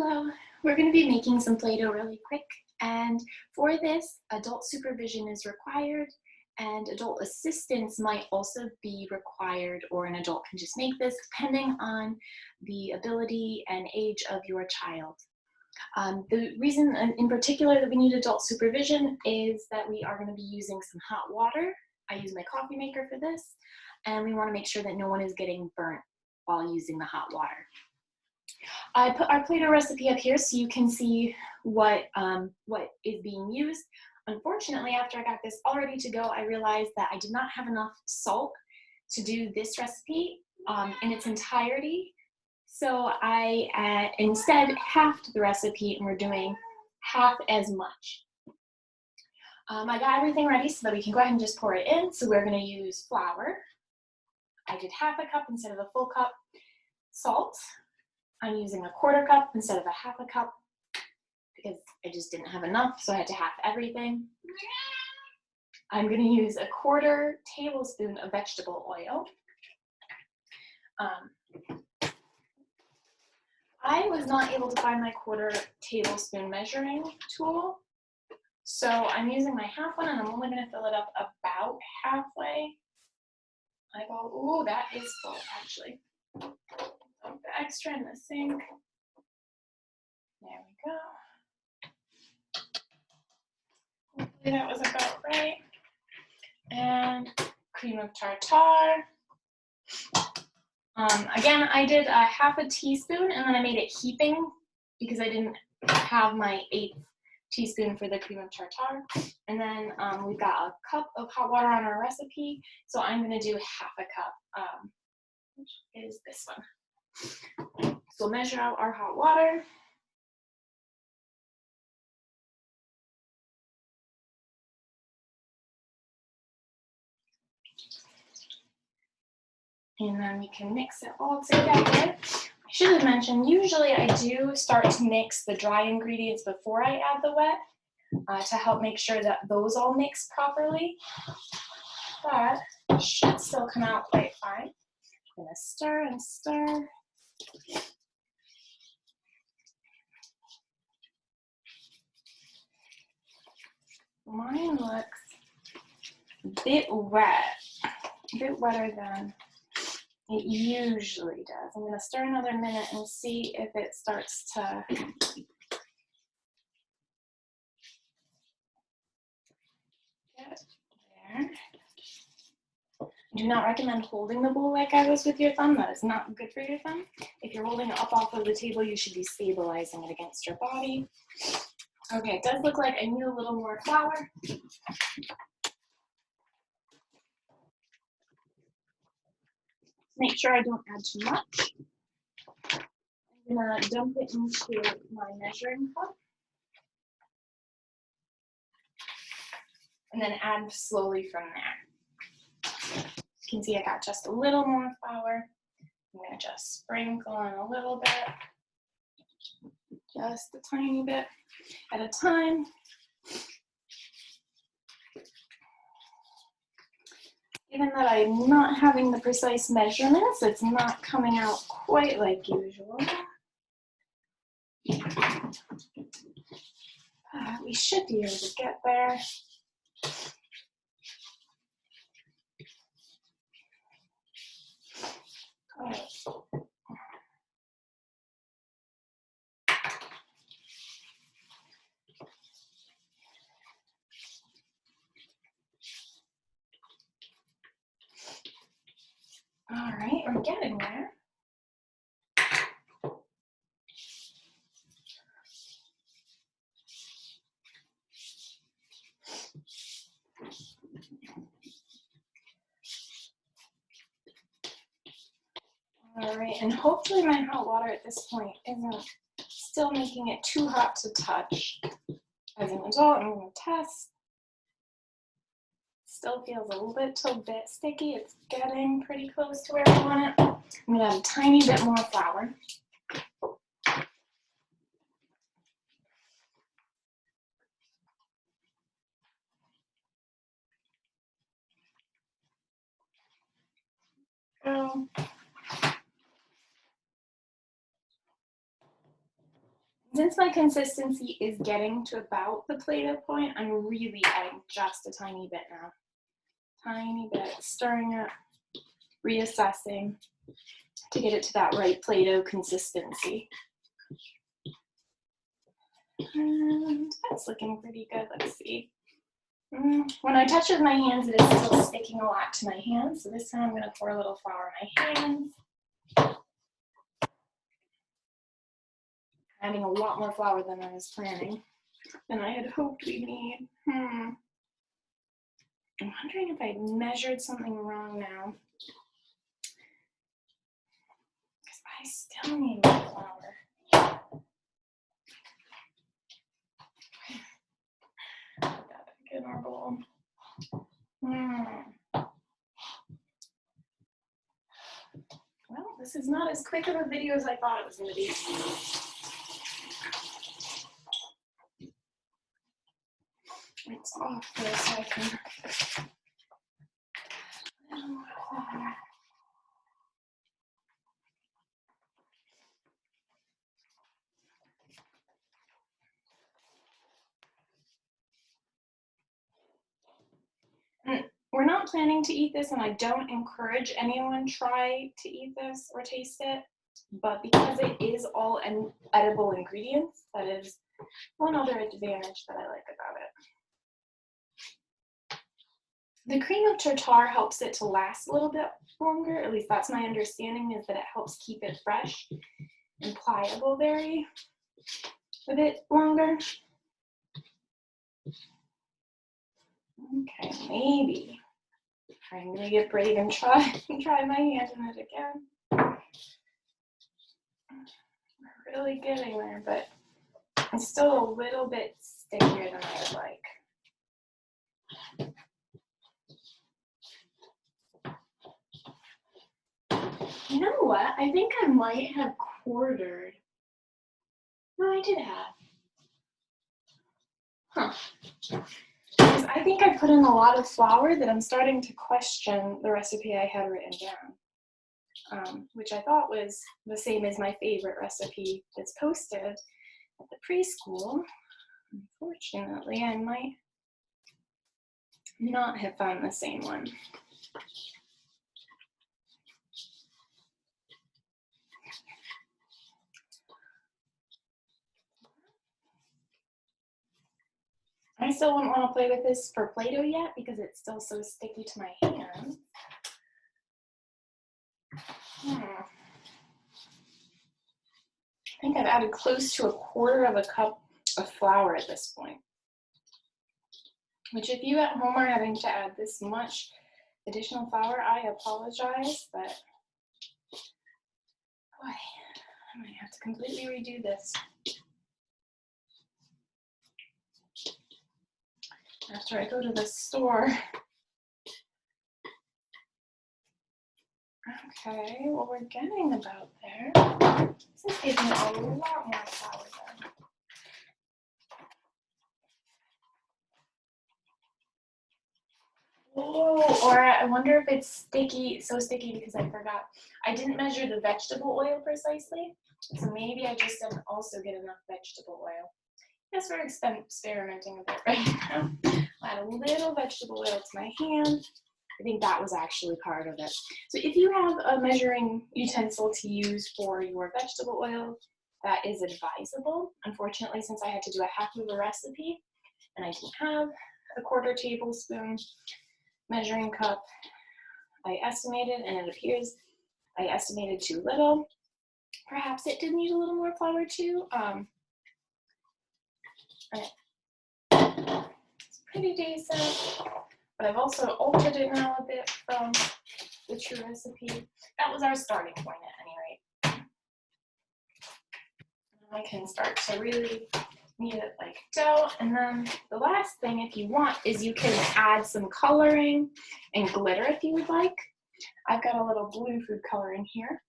Hello, we're going to be making some Play-Doh really quick, and for this, adult supervision is required, and adult assistance might also be required, or an adult can just make this depending on the ability and age of your child. The reason in particular that we need adult supervision is that we are going to be using some hot water. I use my coffee maker for this, and we want to make sure that no one is getting burnt while using the hot water. I put our Play-Doh recipe up here so you can see what is being used. Unfortunately, after I got this all ready to go, I realized that I did not have enough salt to do this recipe in its entirety. So I instead halved the recipe, and we're doing half as much. I got everything ready so that we can go ahead and just pour it in. So we're going to use flour. I did half a cup instead of a full cup. Salt. I'm using a quarter cup instead of a half a cup because I just didn't have enough, so I had to half everything. I'm going to use a quarter tablespoon of vegetable oil. I was not able to find my quarter tablespoon measuring tool, so I'm using my half one, and I'm only going to fill it up about halfway. I go, ooh, that is full actually. Dump the extra in the sink. There we go. Hopefully that was about right. And cream of tartar. Again, I did a half a teaspoon, and then I made it heaping because I didn't have my 1/8 teaspoon for the cream of tartar. And then we've got a cup of hot water on our recipe, so I'm going to do half a cup, which is this one. So we'll measure out our hot water. And then we can mix it all together. I should have mentioned, usually I do start to mix the dry ingredients before I add the wet to help make sure that those all mix properly. But it should still come out quite fine. I'm going to stir and stir. Mine looks a bit wet, a bit wetter than it usually does. I'm going to stir another minute and see if it starts to get there. I do not recommend holding the bowl like I was with your thumb. That is not good for your thumb. If you're holding it up off of the table, you should be stabilizing it against your body. Okay, it does look like I need a little more flour. Make sure I don't add too much. I'm gonna dump it into my measuring cup. And then add slowly from there. You can see I got just a little more flour. I'm gonna just sprinkle in a little bit, just a tiny bit at a time. Given that I'm not having the precise measurements, it's not coming out quite like usual. We should be able to get there. All right, we're getting there. All right, and hopefully my hot water at this point isn't still making it too hot to touch. As an adult, I'm going to test. Still feels a little bit sticky. It's getting pretty close to where I want it. I'm going to add a tiny bit more flour. Go. Since my consistency is getting to about the Play-Doh point, I'm really adding just a tiny bit now. Tiny bit, stirring it, reassessing to get it to that right Play-Doh consistency. And that's looking pretty good. Let's see. When I touch it with my hands, it is still sticking a lot to my hands. So this time I'm going to pour a little flour in my hands. Adding a lot more flour than I was planning, than I had hoped we'd need. I'm wondering if I measured something wrong now. Because I still need more flour. Put that back in our bowl. Well, this is not as quick of a video as I thought it was going to be. It's off there so I can. We're not planning to eat this, and I don't encourage anyone try to eat this or taste it, but because it is all edible ingredients, that is one other advantage that I like about it. The cream of tartar helps it to last a little bit longer, at least that's my understanding, is that it helps keep it fresh and pliable a bit longer. Okay, maybe I'm gonna get brave and try my hand in it again. We're really getting there, but it's still a little bit stickier than I would like. You know what? I think I might have quartered. No, I did have. Huh. Because I think I put in a lot of flour that I'm starting to question the recipe I had written down, which I thought was the same as my favorite recipe that's posted at the preschool. Unfortunately, I might not have found the same one. I still wouldn't want to play with this for Play-Doh yet because it's still so sticky to my hand. I think I've added close to 1/4 of a cup of flour at this point. Which if you at home are having to add this much additional flour, I apologize, but boy, I might have to completely redo this. After I go to the store. Okay, well we're getting about there. This is giving a lot more flour then. Oh, or I wonder if it's sticky, so sticky because I forgot. I didn't measure the vegetable oil precisely, so maybe I just didn't also get enough vegetable oil. Yes, we're experimenting a bit right now. I'll add a little vegetable oil to my hand. I think that was actually part of it. So if you have a measuring utensil to use for your vegetable oil, that is advisable. Unfortunately, since I had to do a half of a recipe and I didn't have a 1/4 tablespoon measuring cup, I estimated, and it appears I estimated too little. Perhaps it did need a little more flour too. It's pretty decent, but I've also altered it now a bit from the true recipe. That was our starting point at any rate. I can start to really knead it like dough, and then the last thing, if you want, is you can add some coloring and glitter if you would like. I've got a little blue food coloring here.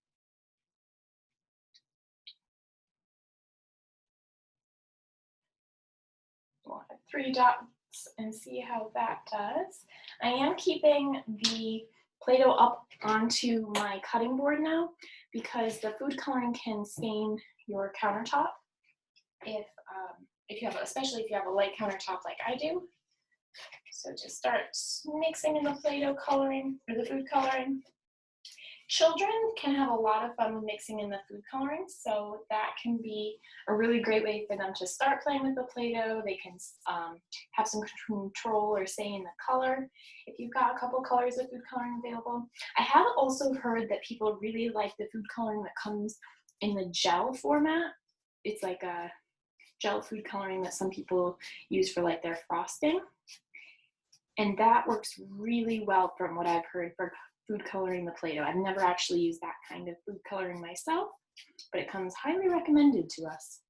We'll add 3 dots and see how that does. I am keeping the Play-Doh up onto my cutting board now because the food coloring can stain your countertop. if you have, especially if you have a light countertop like I do. So just start mixing in the Play-Doh coloring or the food coloring. Children can have a lot of fun with mixing in the food coloring, so that can be a really great way for them to start playing with the Play-Doh. They can have some control or say in the color if you've got a couple colors of food coloring available. I have also heard that people really like the food coloring that comes in the gel format. It's like a gel food coloring that some people use for like their frosting. And that works really well from what I've heard for food coloring the Play-Doh. I've never actually used that kind of food coloring myself, but it comes highly recommended to us.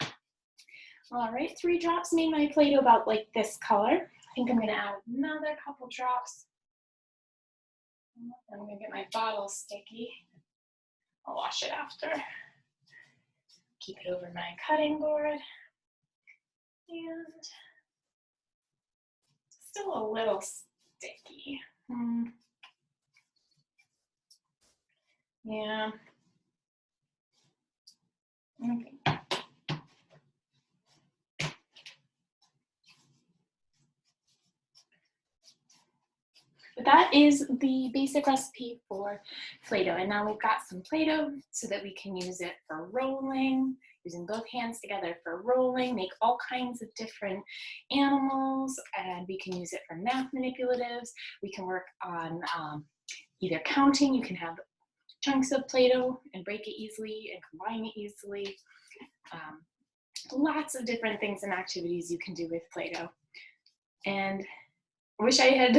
All right, 3 drops made my Play-Doh about like this color. I think I'm gonna add another couple drops. I'm gonna get my bottle sticky. I'll wash it after. Keep it over my cutting board. And still a little sticky. Yeah. Okay. But that is the basic recipe for Play-Doh. And now we've got some Play-Doh so that we can use it for rolling, using both hands together for rolling, make all kinds of different animals, and we can use it for math manipulatives. We can work on either counting. You can have chunks of Play-Doh and break it easily and combine it easily. Lots of different things and activities you can do with Play-Doh. And I wish I had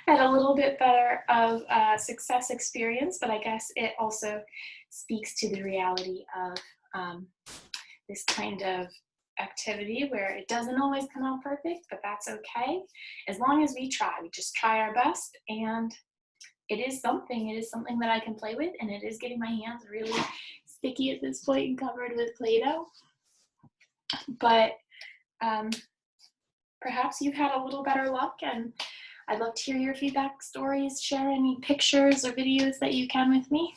had a little bit better of a success experience, but I guess it also speaks to the reality of this kind of activity where it doesn't always come out perfect, but that's okay. As long as we try, we just try our best, and it is something that I can play with, and it is getting my hands really sticky at this point and covered with Play-Doh. But perhaps you've had a little better luck, and I'd love to hear your feedback, stories, share any pictures or videos that you can with me.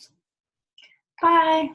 Bye.